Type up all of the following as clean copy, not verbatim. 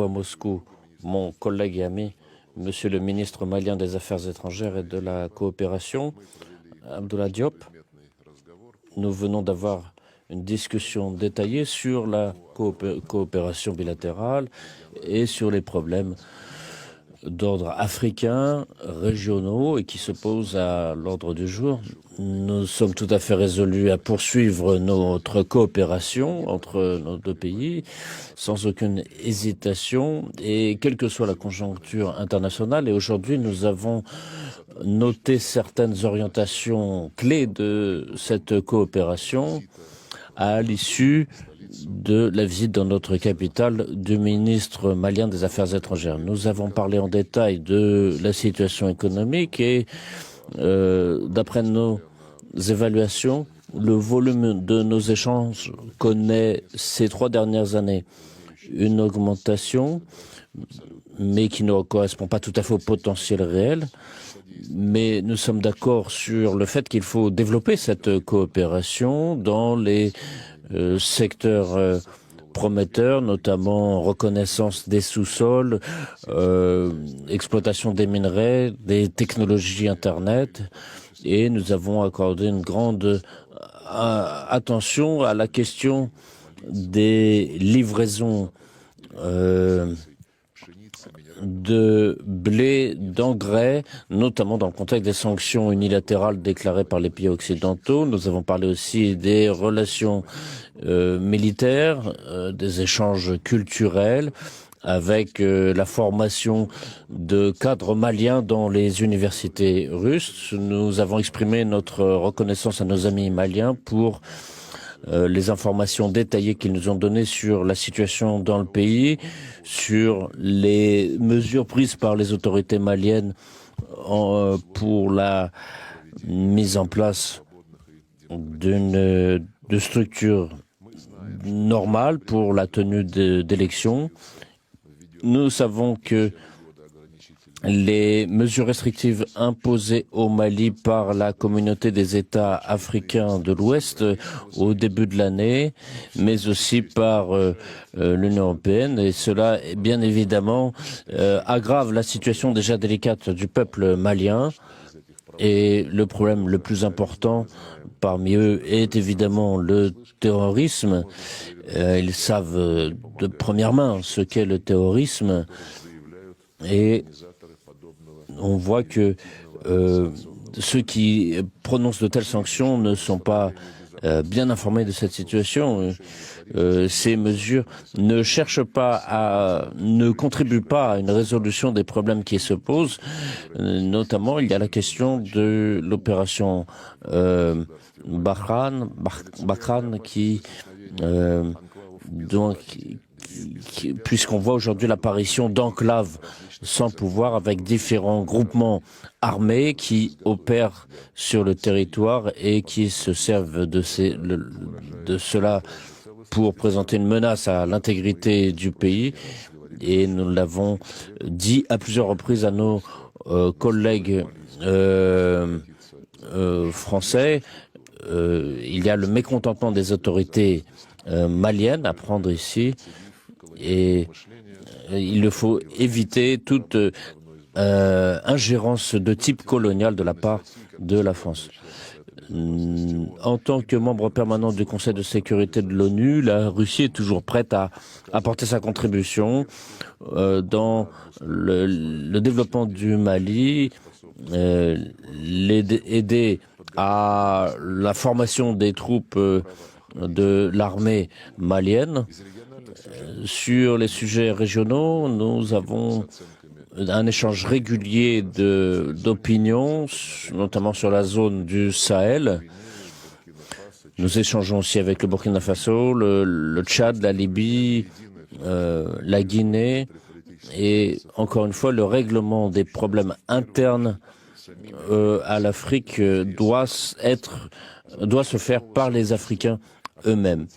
À Moscou, mon collègue et ami, Monsieur le ministre malien des Affaires étrangères et de la coopération, Abdoulaye Diop. Nous venons d'avoir une discussion détaillée sur la coopération bilatérale et sur les problèmes d'ordre africain, régionaux et qui se posent à l'ordre du jour. Nous sommes tout à fait résolus à poursuivre notre coopération entre nos deux pays sans aucune hésitation et quelle que soit la conjoncture internationale. Et aujourd'hui, nous avons noté certaines orientations clés de cette coopération à l'issue de la visite dans notre capitale du ministre malien des Affaires étrangères. Nous avons parlé en détail de la situation économique et d'après nos évaluations, le volume de nos échanges connaît ces 3 dernières années une augmentation, mais qui ne correspond pas tout à fait au potentiel réel. Mais nous sommes d'accord sur le fait qu'il faut développer cette coopération dans les secteurs prometteurs, notamment reconnaissance des sous-sols, exploitation des minerais, des technologies Internet. Et nous avons accordé une grande attention à la question des livraisons de blé, d'engrais, notamment dans le contexte des sanctions unilatérales déclarées par les pays occidentaux. Nous avons parlé aussi des relations militaires, des échanges culturels, avec la formation de cadres maliens dans les universités russes. Nous avons exprimé notre reconnaissance à nos amis maliens pour les informations détaillées qu'ils nous ont données sur la situation dans le pays, sur les mesures prises par les autorités maliennes pour la mise en place de structures normales pour la tenue d'élections. Nous savons que les mesures restrictives imposées au Mali par la communauté des États africains de l'Ouest au début de l'année, mais aussi par l'Union européenne, et cela, bien évidemment, aggrave la situation déjà délicate du peuple malien. Et le problème le plus important parmi eux est évidemment le terrorisme. Ils savent de première main ce qu'est le terrorisme. Et on voit que ceux qui prononcent de telles sanctions ne sont pas bien informés de cette situation. Ces mesures ne contribuent pas à une résolution des problèmes qui se posent. Notamment, il y a la question de l'opération Barkhane qui puisqu'on voit aujourd'hui l'apparition d'enclaves sans pouvoir avec différents groupements armés qui opèrent sur le territoire et qui se servent de cela pour présenter une menace à l'intégrité du pays. Et nous l'avons dit à plusieurs reprises à nos collègues français. Il y a le mécontentement des autorités maliennes à prendre ici. Et il faut éviter toute ingérence de type colonial de la part de la France. En tant que membre permanent du Conseil de sécurité de l'ONU, la Russie est toujours prête à apporter sa contribution dans le développement du Mali, aider à la formation des troupes de l'armée malienne. Sur les sujets régionaux, nous avons un échange régulier d'opinions, notamment sur la zone du Sahel. Nous échangeons aussi avec le Burkina Faso, le Tchad, la Libye, la Guinée. Et encore une fois, le règlement des problèmes internes à l'Afrique doit se faire par les Africains eux-mêmes.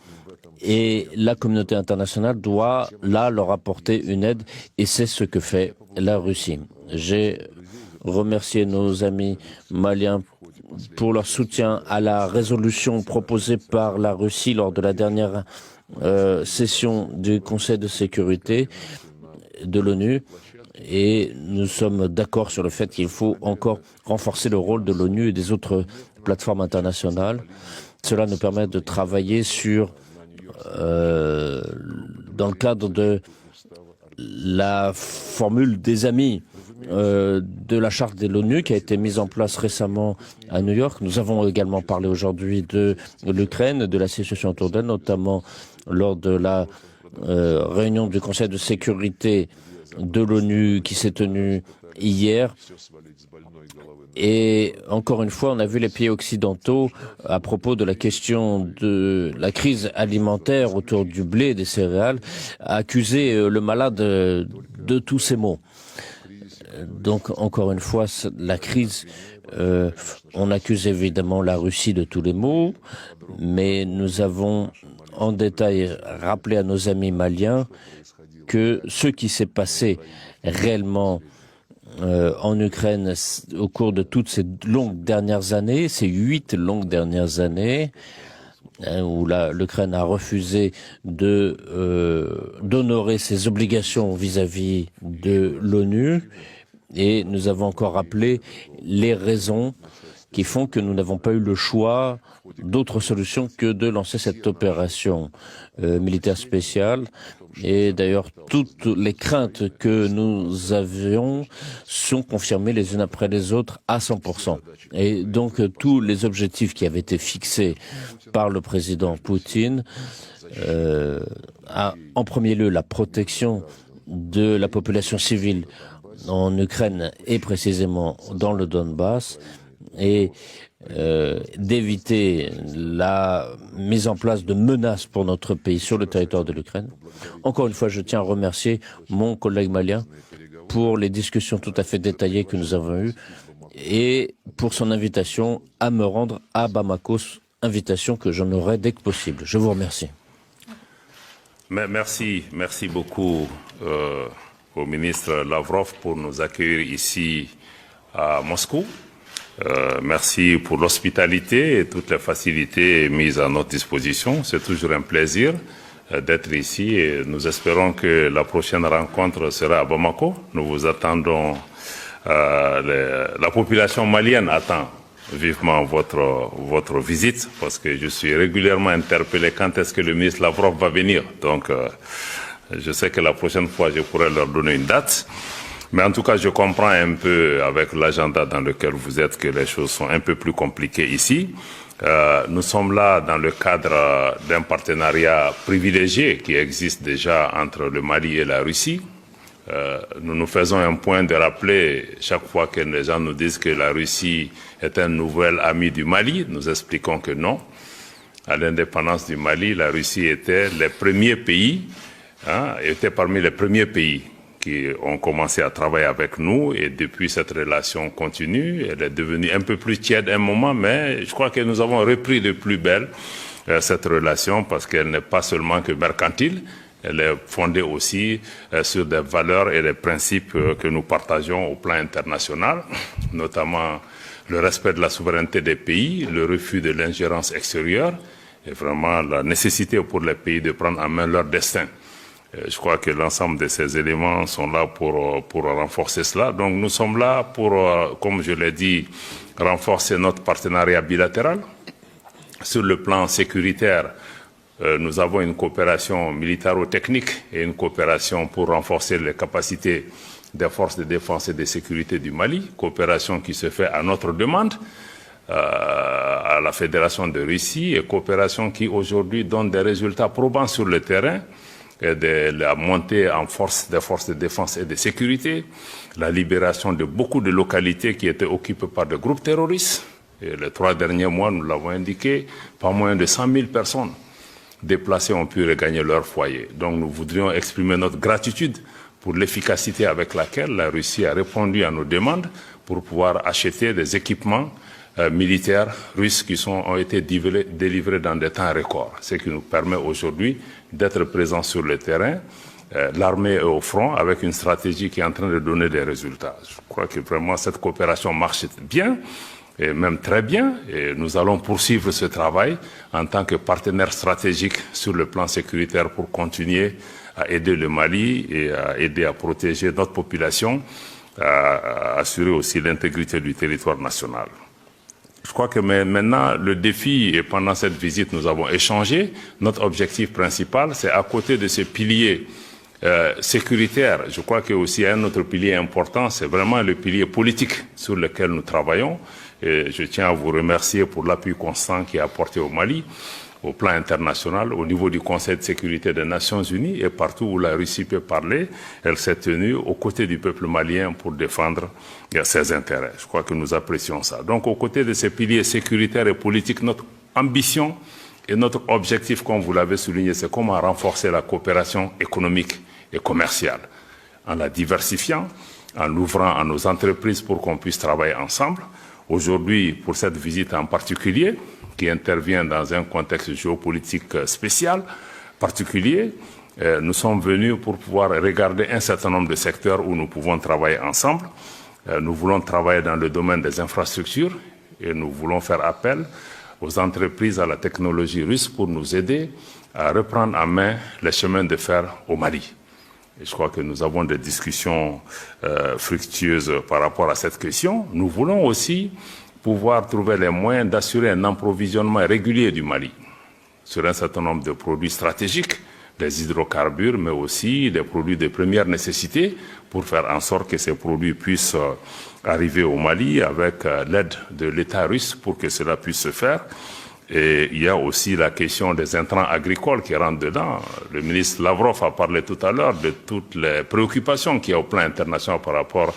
Et la communauté internationale doit, là, leur apporter une aide, et c'est ce que fait la Russie. J'ai remercié nos amis maliens pour leur soutien à la résolution proposée par la Russie lors de la dernière session du Conseil de sécurité. de l'ONU et nous sommes d'accord sur le fait qu'il faut encore renforcer le rôle de l'ONU et des autres plateformes internationales. Cela nous permet de travailler sur, dans le cadre de la formule des amis de la charte de l'ONU qui a été mise en place récemment à New York. Nous avons également parlé aujourd'hui de l'Ukraine, de la situation autour d'elle, notamment lors de la réunion du Conseil de sécurité de l'ONU qui s'est tenue hier. Et encore une fois, on a vu les pays occidentaux à propos de la question de la crise alimentaire autour du blé et des céréales, accuser le malade de tous ces maux. Donc, encore une fois, la crise, on accuse évidemment la Russie de tous les maux, mais nous avons en détail rappelé à nos amis maliens que ce qui s'est passé réellement en Ukraine au cours de toutes ces longues dernières années, ces 8 longues dernières années, où l'Ukraine a refusé d'honorer ses obligations vis-à-vis de l'ONU, et nous avons encore rappelé les raisons qui font que nous n'avons pas eu le choix d'autre solution que de lancer cette opération militaire spéciale. Et d'ailleurs, toutes les craintes que nous avions sont confirmées les unes après les autres à 100%. Et donc, tous les objectifs qui avaient été fixés par le président Poutine, en premier lieu la protection de la population civile en Ukraine et précisément dans le Donbass, et d'éviter la mise en place de menaces pour notre pays sur le territoire de l'Ukraine. Encore une fois, je tiens à remercier mon collègue malien pour les discussions tout à fait détaillées que nous avons eues et pour son invitation à me rendre à Bamako, invitation que j'en aurai dès que possible. Je vous remercie. Merci beaucoup au ministre Lavrov pour nous accueillir ici à Moscou. Merci pour l'hospitalité et toutes les facilités mises à notre disposition. C'est toujours un plaisir d'être ici et nous espérons que la prochaine rencontre sera à Bamako. Nous vous attendons, la population malienne attend vivement votre visite parce que je suis régulièrement interpellé quand est-ce que le ministre Lavrov va venir. Donc, je sais que la prochaine fois, je pourrai leur donner une date. Mais en tout cas, je comprends un peu avec l'agenda dans lequel vous êtes que les choses sont un peu plus compliquées ici. Nous sommes là dans le cadre d'un partenariat privilégié qui existe déjà entre le Mali et la Russie. Nous nous faisons un point de rappeler chaque fois que les gens nous disent que la Russie est un nouvel ami du Mali. Nous expliquons que non. À l'indépendance du Mali, la Russie était les premiers pays, était parmi les premiers pays qui ont commencé à travailler avec nous et depuis cette relation continue, elle est devenue un peu plus tiède à un moment, mais je crois que nous avons repris de plus belle cette relation parce qu'elle n'est pas seulement que mercantile, elle est fondée aussi sur des valeurs et des principes que nous partageons au plan international, notamment le respect de la souveraineté des pays, le refus de l'ingérence extérieure et vraiment la nécessité pour les pays de prendre en main leur destin. Je crois que l'ensemble de ces éléments sont là pour renforcer cela. Donc nous sommes là pour, comme je l'ai dit, renforcer notre partenariat bilatéral. Sur le plan sécuritaire, nous avons une coopération militaro-technique et une coopération pour renforcer les capacités des forces de défense et de sécurité du Mali, coopération qui se fait à notre demande à la Fédération de Russie et coopération qui aujourd'hui donne des résultats probants sur le terrain. Et de la montée en force des forces de défense et de sécurité, la libération de beaucoup de localités qui étaient occupées par des groupes terroristes. Et les 3 derniers mois, nous l'avons indiqué, pas moins de 100 000 personnes déplacées ont pu regagner leur foyer. Donc nous voudrions exprimer notre gratitude pour l'efficacité avec laquelle la Russie a répondu à nos demandes pour pouvoir acheter des équipements militaires russes qui ont été délivrés dans des temps records, ce qui nous permet aujourd'hui d'être présents sur le terrain. L'armée est au front avec une stratégie qui est en train de donner des résultats. Je crois que vraiment cette coopération marche bien, et même très bien, et nous allons poursuivre ce travail en tant que partenaire stratégique sur le plan sécuritaire pour continuer à aider le Mali et à aider à protéger notre population, à assurer aussi l'intégrité du territoire national. Je crois que maintenant, le défi, et pendant cette visite, nous avons échangé, notre objectif principal, c'est à côté de ces piliers sécuritaires, je crois qu'il y a aussi un autre pilier important, c'est vraiment le pilier politique sur lequel nous travaillons. Et je tiens à vous remercier pour l'appui constant qui est apporté au Mali, au plan international, au niveau du Conseil de sécurité des Nations Unies et partout où la Russie peut parler, elle s'est tenue aux côtés du peuple malien pour défendre ses intérêts. Je crois que nous apprécions ça. Donc, aux côtés de ces piliers sécuritaires et politiques, notre ambition et notre objectif, comme vous l'avez souligné, c'est comment renforcer la coopération économique et commerciale, en la diversifiant, en l'ouvrant à nos entreprises pour qu'on puisse travailler ensemble. Aujourd'hui, pour cette visite en particulier, qui intervient dans un contexte géopolitique spécial, particulier, nous sommes venus pour pouvoir regarder un certain nombre de secteurs où nous pouvons travailler ensemble. Nous voulons travailler dans le domaine des infrastructures et nous voulons faire appel aux entreprises, à la technologie russe pour nous aider à reprendre en main les chemins de fer au Mali. Et je crois que nous avons des discussions fructueuses par rapport à cette question. Nous voulons aussi pouvoir trouver les moyens d'assurer un approvisionnement régulier du Mali sur un certain nombre de produits stratégiques, des hydrocarbures, mais aussi des produits de première nécessité pour faire en sorte que ces produits puissent arriver au Mali avec l'aide de l'État russe pour que cela puisse se faire. Et il y a aussi la question des intrants agricoles qui rentrent dedans. Le ministre Lavrov a parlé tout à l'heure de toutes les préoccupations qu'il y a au plan international par rapport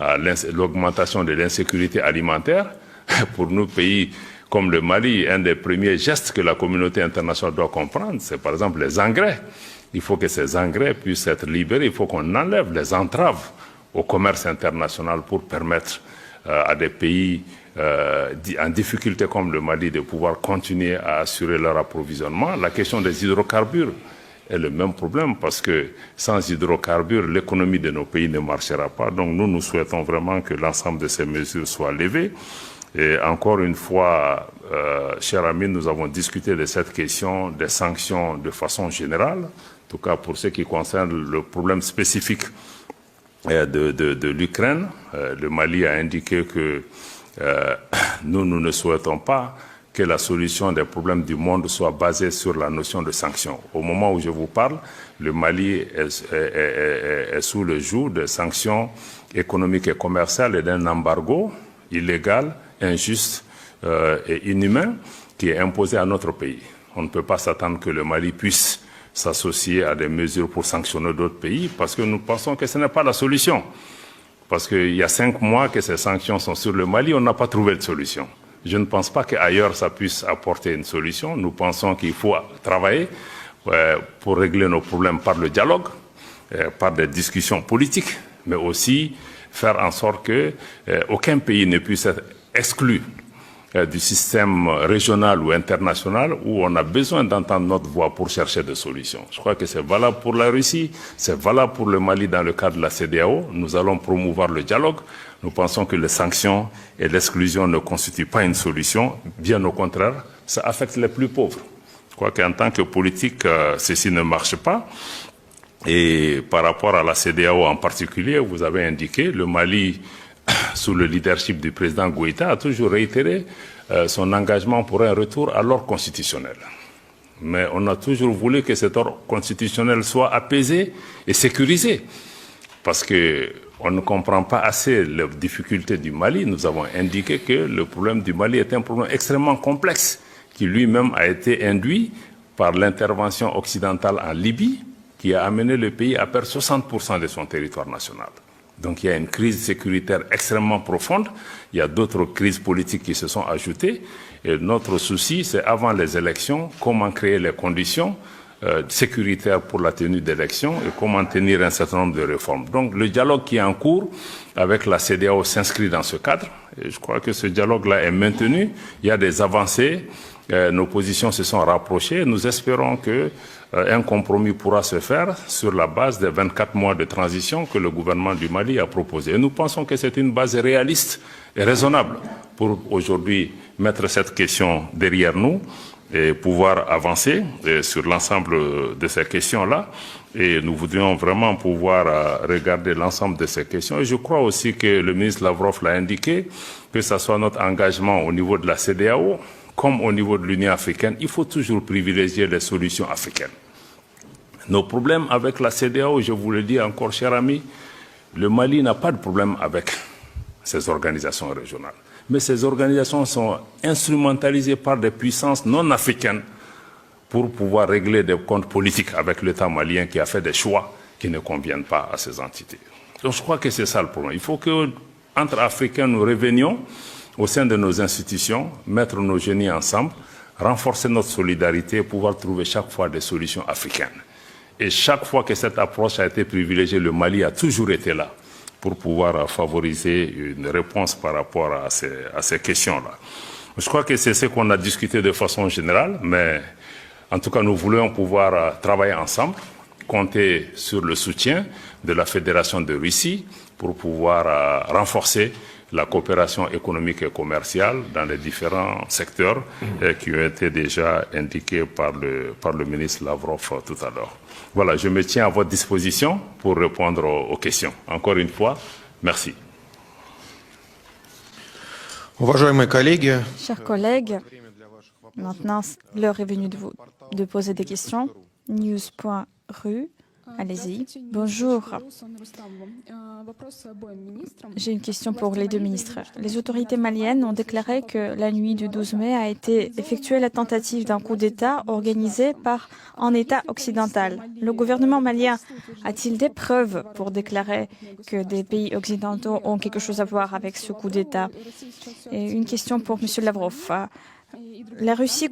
à l'augmentation de l'insécurité alimentaire. Pour nous, pays comme le Mali, un des premiers gestes que la communauté internationale doit comprendre, c'est par exemple les engrais. Il faut que ces engrais puissent être libérés, il faut qu'on enlève les entraves au commerce international pour permettre à des pays en difficulté comme le Mali de pouvoir continuer à assurer leur approvisionnement. La question des hydrocarbures est le même problème parce que sans hydrocarbures, l'économie de nos pays ne marchera pas. Donc nous souhaitons vraiment que l'ensemble de ces mesures soient levées. Et encore une fois, chers amis, nous avons discuté de cette question des sanctions de façon générale, en tout cas pour ce qui concerne le problème spécifique de l'Ukraine. Le Mali a indiqué que nous ne souhaitons pas que la solution des problèmes du monde soit basée sur la notion de sanctions. Au moment où je vous parle, le Mali est sous le joug de sanctions économiques et commerciales et d'un embargo illégal, injuste et inhumain qui est imposé à notre pays. On ne peut pas s'attendre que le Mali puisse s'associer à des mesures pour sanctionner d'autres pays parce que nous pensons que ce n'est pas la solution. Parce qu'il y a 5 mois que ces sanctions sont sur le Mali, on n'a pas trouvé de solution. Je ne pense pas qu'ailleurs ça puisse apporter une solution. Nous pensons qu'il faut travailler pour régler nos problèmes par le dialogue, par des discussions politiques, mais aussi faire en sorte que aucun pays ne puisse être exclu du système régional ou international où on a besoin d'entendre notre voix pour chercher des solutions. Je crois que c'est valable pour la Russie, c'est valable pour le Mali dans le cadre de la CEDEAO. Nous allons promouvoir le dialogue. Nous pensons que les sanctions et l'exclusion ne constituent pas une solution. Bien au contraire, ça affecte les plus pauvres. Je crois qu'en tant que politique, ceci ne marche pas. Et par rapport à la CEDEAO en particulier, vous avez indiqué, le Mali, sous le leadership du président Goïta, a toujours réitéré son engagement pour un retour à l'ordre constitutionnel. Mais on a toujours voulu que cet ordre constitutionnel soit apaisé et sécurisé. Parce qu'on ne comprend pas assez les difficultés du Mali. Nous avons indiqué que le problème du Mali est un problème extrêmement complexe, qui lui-même a été induit par l'intervention occidentale en Libye, qui a amené le pays à perdre 60% de son territoire national. Donc il y a une crise sécuritaire extrêmement profonde, il y a d'autres crises politiques qui se sont ajoutées, et notre souci, c'est avant les élections, comment créer les conditions sécuritaires pour la tenue d'élections et comment tenir un certain nombre de réformes. Donc le dialogue qui est en cours avec la CEDEAO s'inscrit dans ce cadre, et je crois que ce dialogue-là est maintenu, il y a des avancées, nos positions se sont rapprochées, nous espérons que un compromis pourra se faire sur la base des 24 mois de transition que le gouvernement du Mali a proposé. Et nous pensons que c'est une base réaliste et raisonnable pour aujourd'hui mettre cette question derrière nous et pouvoir avancer sur l'ensemble de ces questions-là. Et nous voudrions vraiment pouvoir regarder l'ensemble de ces questions. Et je crois aussi que le ministre Lavrov l'a indiqué, que ce soit notre engagement au niveau de la CEDEAO, comme au niveau de l'Union africaine, il faut toujours privilégier les solutions africaines. Nos problèmes avec la CEDEAO, je vous le dis encore, chers amis, le Mali n'a pas de problème avec ces organisations régionales. Mais ces organisations sont instrumentalisées par des puissances non africaines pour pouvoir régler des comptes politiques avec l'État malien qui a fait des choix qui ne conviennent pas à ces entités. Donc je crois que c'est ça le problème. Il faut qu'entre Africains, nous revenions au sein de nos institutions, mettre nos génies ensemble, renforcer notre solidarité et pouvoir trouver chaque fois des solutions africaines. Et chaque fois que cette approche a été privilégiée, le Mali a toujours été là pour pouvoir favoriser une réponse par rapport à ces questions-là. Je crois que c'est ce qu'on a discuté de façon générale, mais en tout cas, nous voulons pouvoir travailler ensemble, compter sur le soutien de la Fédération de Russie pour pouvoir renforcer la coopération économique et commerciale dans les différents secteurs qui ont été déjà indiqués par le ministre Lavrov tout à l'heure. Voilà, je me tiens à votre disposition pour répondre aux questions. Encore une fois, merci. Chers collègues, maintenant l'heure est venue de poser des questions. News.ru, allez-y. Bonjour. J'ai une question pour les deux ministres. Les autorités maliennes ont déclaré que la nuit du 12 mai a été effectuée la tentative d'un coup d'État organisé par un État occidental. Le gouvernement malien a-t-il des preuves pour déclarer que des pays occidentaux ont quelque chose à voir avec ce coup d'État? Et une question pour M. Lavrov. La Russie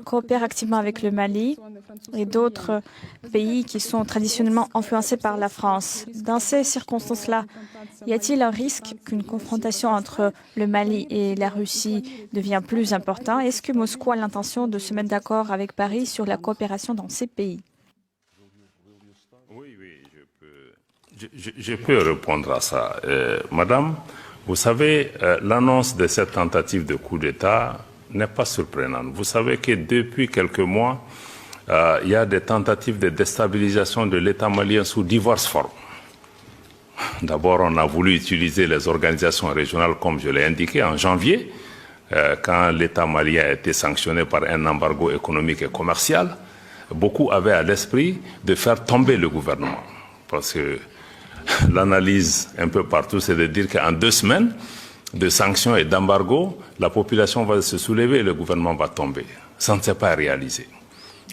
coopère activement avec le Mali et d'autres pays qui sont traditionnellement influencés par la France. Dans ces circonstances-là, y a-t-il un risque qu'une confrontation entre le Mali et la Russie devienne plus importante? Est-ce que Moscou a l'intention de se mettre d'accord avec Paris sur la coopération dans ces pays? Oui, je peux répondre à ça. Madame, vous savez, l'annonce de cette tentative de coup d'État n'est pas surprenante. Vous savez que depuis quelques mois, il y a des tentatives de déstabilisation de l'État malien sous diverses formes. D'abord, on a voulu utiliser les organisations régionales, comme je l'ai indiqué, en janvier, quand l'État malien a été sanctionné par un embargo économique et commercial. Beaucoup avaient à l'esprit de faire tomber le gouvernement. Parce que l'analyse un peu partout, c'est de dire qu'en 2 semaines de sanctions et d'embargo, la population va se soulever et le gouvernement va tomber. Ça ne s'est pas réalisé.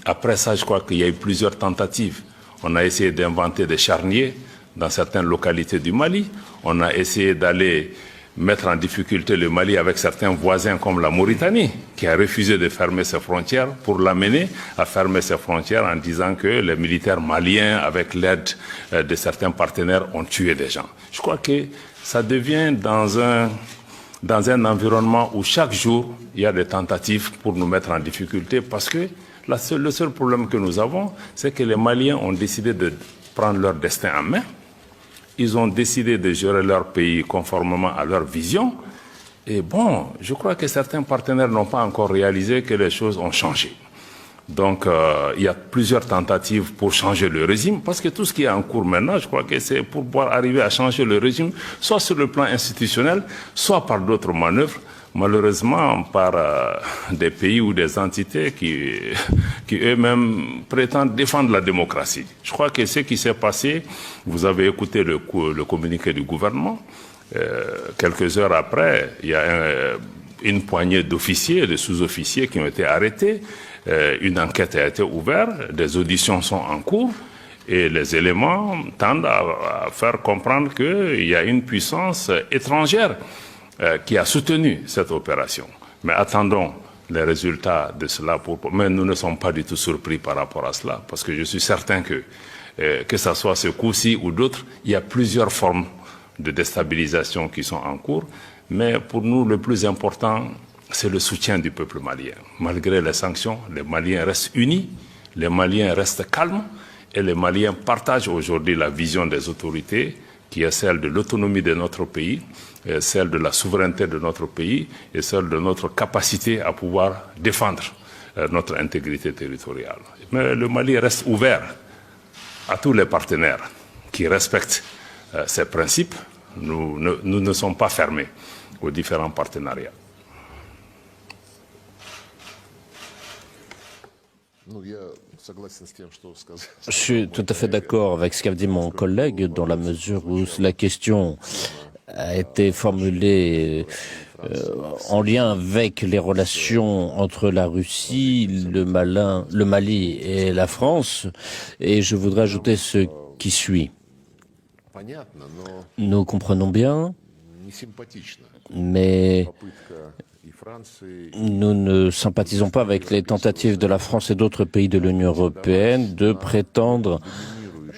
Après ça, je crois qu'il y a eu plusieurs tentatives. On a essayé d'inventer des charniers dans certaines localités du Mali. On a essayé d'aller mettre en difficulté le Mali avec certains voisins comme la Mauritanie, qui a refusé de fermer ses frontières pour l'amener à fermer ses frontières en disant que les militaires maliens, avec l'aide de certains partenaires, ont tué des gens. Je crois que ça devient dans un environnement où chaque jour, il y a des tentatives pour nous mettre en difficulté parce que le seul problème que nous avons, c'est que les Maliens ont décidé de prendre leur destin en main. Ils ont décidé de gérer leur pays conformément à leur vision. Et bon, je crois que certains partenaires n'ont pas encore réalisé que les choses ont changé. Donc, il y a plusieurs tentatives pour changer le régime, parce que tout ce qui est en cours maintenant, je crois que c'est pour pouvoir arriver à changer le régime, soit sur le plan institutionnel, soit par d'autres manœuvres, malheureusement par des pays ou des entités qui eux-mêmes prétendent défendre la démocratie. Je crois que ce qui s'est passé, vous avez écouté le communiqué du gouvernement, quelques heures après, il y a une poignée d'officiers, de sous-officiers qui ont été arrêtés. Une enquête a été ouverte, des auditions sont en cours et les éléments tendent à faire comprendre qu'il y a une puissance étrangère qui a soutenu cette opération. Mais attendons les résultats de cela. Mais nous ne sommes pas du tout surpris par rapport à cela, parce que je suis certain que ce soit ce coup-ci ou d'autres, il y a plusieurs formes de déstabilisation qui sont en cours. Mais pour nous, le plus important, c'est le soutien du peuple malien. Malgré les sanctions, les Maliens restent unis, les Maliens restent calmes et les Maliens partagent aujourd'hui la vision des autorités qui est celle de l'autonomie de notre pays, celle de la souveraineté de notre pays et celle de notre capacité à pouvoir défendre notre intégrité territoriale. Mais le Mali reste ouvert à tous les partenaires qui respectent ces principes. Nous ne sommes pas fermés aux différents partenariats. Je suis tout à fait d'accord avec ce qu'a dit mon collègue dans la mesure où la question a été formulée en lien avec les relations entre la Russie, le Mali et la France. Et je voudrais ajouter ce qui suit. Nous comprenons bien, mais nous ne sympathisons pas avec les tentatives de la France et d'autres pays de l'Union européenne de prétendre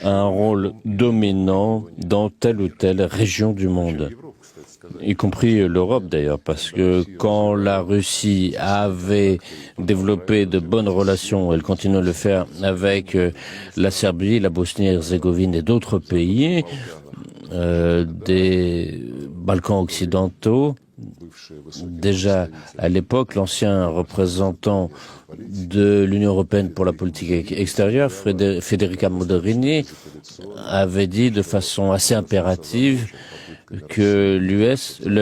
un rôle dominant dans telle ou telle région du monde, y compris l'Europe d'ailleurs, parce que quand la Russie avait développé de bonnes relations, elle continue à le faire avec la Serbie, la Bosnie-Herzégovine et d'autres pays des Balkans occidentaux. Déjà à l'époque, l'ancien représentant de l'Union européenne pour la politique extérieure, Federica Mogherini, avait dit de façon assez impérative que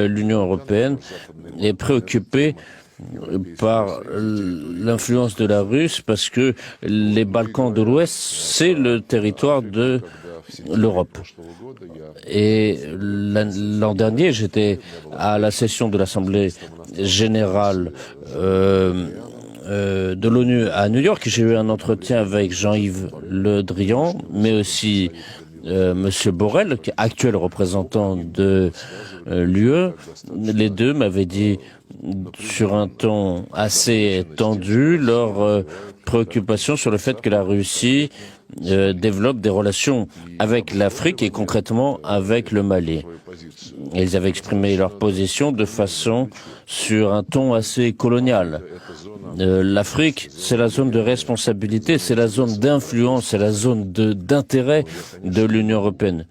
l'Union européenne est préoccupée par l'influence de la Russie parce que les Balkans de l'Ouest, c'est le territoire de l'Europe. Et l'an dernier, j'étais à la session de l'Assemblée générale de l'ONU à New York. J'ai eu un entretien avec Jean-Yves Le Drian, mais aussi Monsieur Borrell, qui est actuel représentant de l'UE. Les deux m'avaient dit sur un ton assez tendu leur préoccupation sur le fait que la Russie développe des relations avec l'Afrique et concrètement avec le Mali. Ils avaient exprimé leur position de façon sur un ton assez colonial. L'Afrique, c'est la zone de responsabilité, c'est la zone d'influence, c'est la zone d'intérêt de l'Union européenne.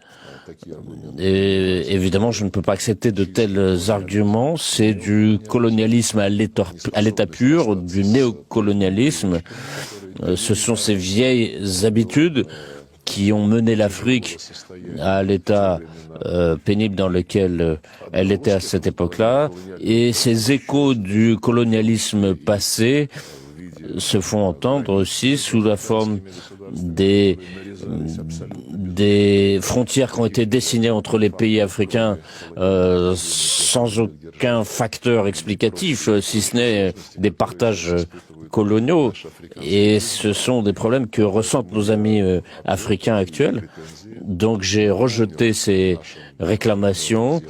Et évidemment, je ne peux pas accepter de tels arguments. C'est du colonialisme à l'état pur, du néocolonialisme. Ce sont ces vieilles habitudes qui ont mené l'Afrique à l'état pénible dans lequel elle était à cette époque-là. Et ces échos du colonialisme passé se font entendre aussi sous la forme des frontières qui ont été dessinées entre les pays africains sans aucun facteur explicatif, si ce n'est des partages coloniaux. Et ce sont des problèmes que ressentent nos amis africains actuels. Donc j'ai rejeté ces réclamations,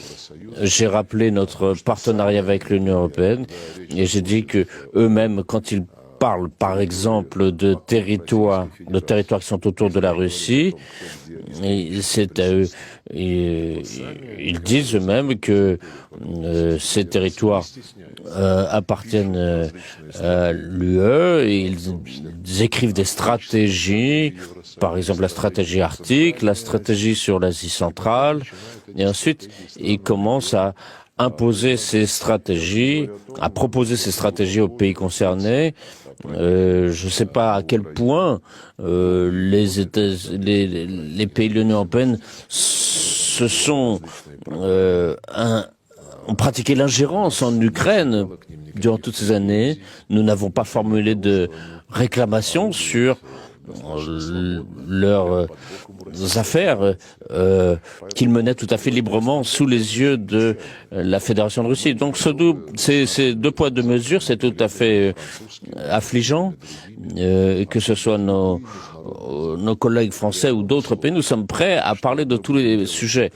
j'ai rappelé notre partenariat avec l'Union européenne et j'ai dit que eux-mêmes, quand ils parlent par exemple de territoires qui sont autour de la Russie, c'est à eux. Ils disent eux-mêmes que ces territoires appartiennent à l'UE et ils écrivent des stratégies, par exemple la stratégie arctique, la stratégie sur l'Asie centrale, et ensuite ils commencent à imposer ces stratégies, à proposer ces stratégies aux pays concernés. Je ne sais pas à quel point les pays de l'Union européenne ont pratiqué l'ingérence en Ukraine durant toutes ces années. Nous n'avons pas formulé de réclamations sur leurs affaires qu'ils menaient tout à fait librement sous les yeux de la Fédération de Russie. Donc ces deux poids deux mesures, c'est tout à fait affligeant, que ce soit nos collègues français ou d'autres pays. Nous sommes prêts à parler de tous les sujets,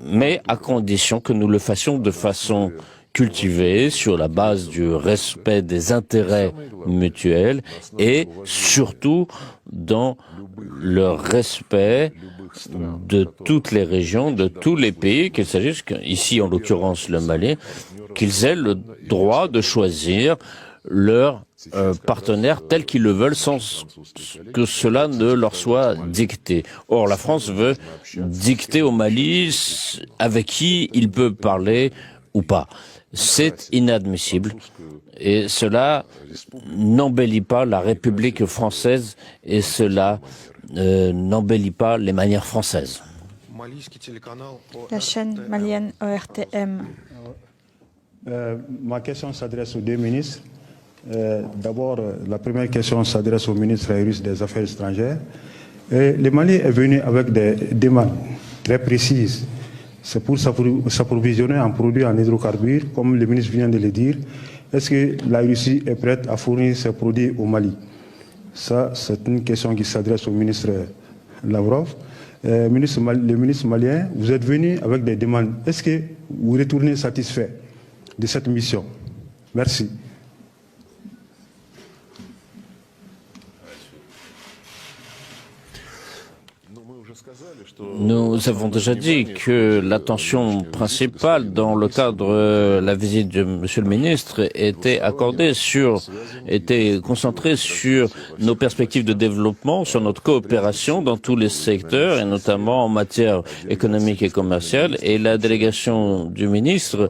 mais à condition que nous le fassions de façon cultivée, sur la base du respect des intérêts mutuels et surtout dans le respect de toutes les régions, de tous les pays, qu'il s'agisse, ici en l'occurrence le Mali, qu'ils aient le droit de choisir leur partenaires tels qu'ils le veulent sans que cela ne leur soit dicté. Or, la France veut dicter au Mali avec qui il peut parler ou pas. C'est inadmissible et cela n'embellit pas la République française et cela n'embellit pas les manières françaises. La chaîne malienne ORTM. Ma question s'adresse aux deux ministres. D'abord, la première question s'adresse au ministre russe des Affaires étrangères. Le Mali est venu avec des demandes très précises. C'est pour s'approvisionner en produits en hydrocarbures, comme le ministre vient de le dire. Est-ce que la Russie est prête à fournir ces produits au Mali? Ça, c'est une question qui s'adresse au ministre Lavrov. Le ministre malien, vous êtes venu avec des demandes. Est-ce que vous retournez satisfait de cette mission? Merci. Nous avons déjà dit que l'attention principale dans le cadre de la visite de Monsieur le ministre était concentrée sur nos perspectives de développement, sur notre coopération dans tous les secteurs et notamment en matière économique et commerciale. Et la délégation du ministre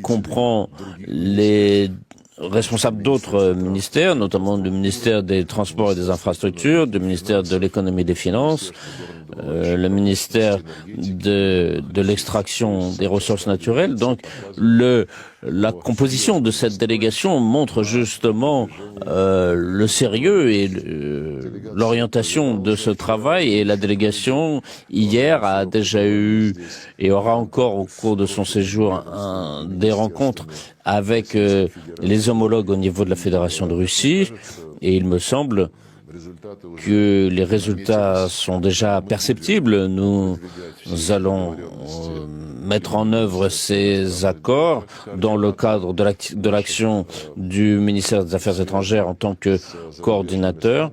comprend les responsables d'autres ministères, notamment du ministère des Transports et des Infrastructures, du ministère de l'Économie et des Finances, le ministère de l'extraction des ressources naturelles. Donc, la composition de cette délégation montre justement le sérieux et l'orientation de ce travail. Et la délégation, hier, a déjà eu et aura encore au cours de son séjour des rencontres avec les homologues au niveau de la Fédération de Russie. Et il me semble que les résultats sont déjà perceptibles. Nous allons mettre en œuvre ces accords dans le cadre de l'action du ministère des Affaires étrangères en tant que coordinateur.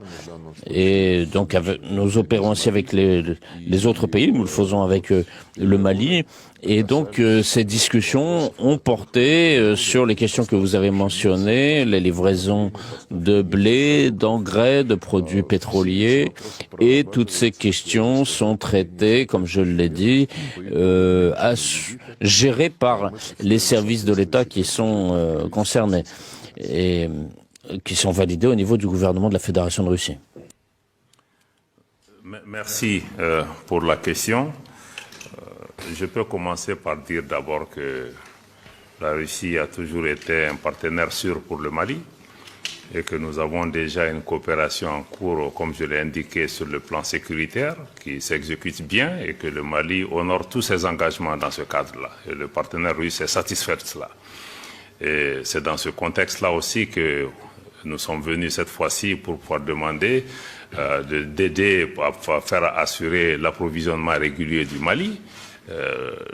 Et donc, nous opérons aussi avec les autres pays. Nous le faisons avec le Mali. Et donc, ces discussions ont porté sur les questions que vous avez mentionnées, les livraisons de blé, d'engrais, de produits pétroliers. Et toutes ces questions sont traitées, comme je l'ai dit, gérées par les services de l'État qui sont concernés et qui sont validés au niveau du gouvernement de la Fédération de Russie. Merci pour la question. Je peux commencer par dire d'abord que la Russie a toujours été un partenaire sûr pour le Mali et que nous avons déjà une coopération en cours, comme je l'ai indiqué, sur le plan sécuritaire, qui s'exécute bien et que le Mali honore tous ses engagements dans ce cadre-là. Et le partenaire russe est satisfait de cela. Et c'est dans ce contexte-là aussi que nous sommes venus cette fois-ci pour pouvoir demander d'aider à faire assurer l'approvisionnement régulier du Mali.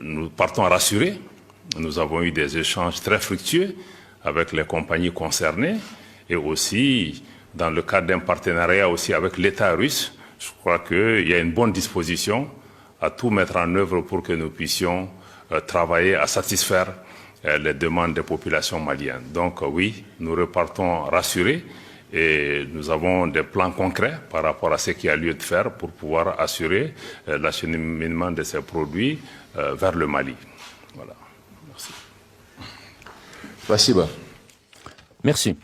Nous partons rassurés. Nous avons eu des échanges très fructueux avec les compagnies concernées et aussi dans le cadre d'un partenariat aussi avec l'État russe. Je crois qu'il y a une bonne disposition à tout mettre en œuvre pour que nous puissions travailler à satisfaire les demandes des populations maliennes. Donc oui, nous repartons rassurés et nous avons des plans concrets par rapport à ce qu'il y a lieu de faire pour pouvoir assurer l'acheminement de ces produits vers le Mali. Voilà. Merci. Merci.